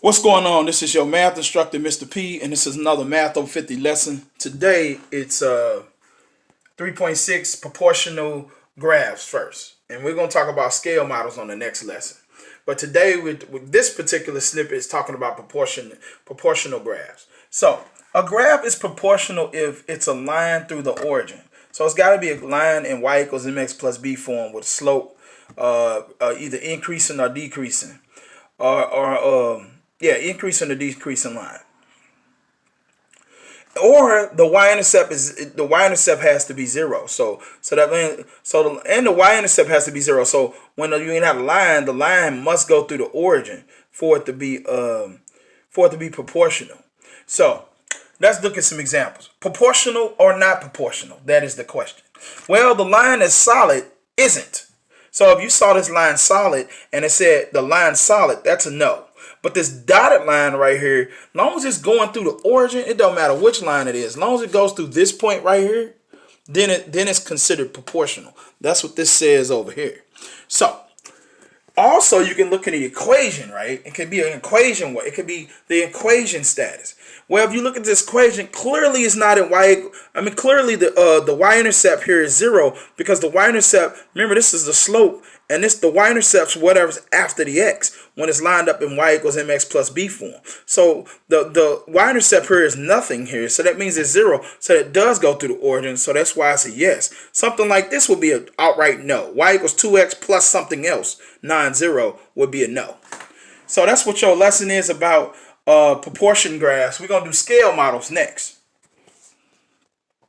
What's going on? This is your math instructor, Mr. P, and this is another Math Over 50 lesson. Today, it's 3.6 proportional graphs first, and we're going to talk about scale models on the next lesson. But today, with this particular snippet, is talking about proportional graphs. So, a graph is proportional if it's a line through the origin. So, it's got to be a line in y equals mx plus b form with slope either increasing or decreasing, increasing or decreasing line. Or the y-intercept has to be 0. The y-intercept has to be 0. So when you have a line, the line must go through the origin for it to be proportional. So let's look at some examples. Proportional or not proportional? That is the question. Well, the line is solid isn't. So if you saw this line solid and it said the line solid, that's a no. But this dotted line right here, as long as it's going through the origin, it don't matter which line it is. As long as it goes through this point right here, then it's considered proportional. That's what this says over here. So also you can look at the equation, right? It could be an equation. It could be the equation status. Well, if you look at this equation, clearly it's not in y. Clearly the y-intercept here is 0 because the y-intercept. Remember, this is the slope, and the y-intercept's whatever's after the x when it's lined up in y equals mx plus b form. So the y-intercept here is nothing here, so that means it's 0. So it does go through the origin. So that's why it's a yes. Something like this would be an outright no. Y equals 2x plus something else, non-0, would be a no. So that's what your lesson is about proportion graphs. We're going to do scale models next.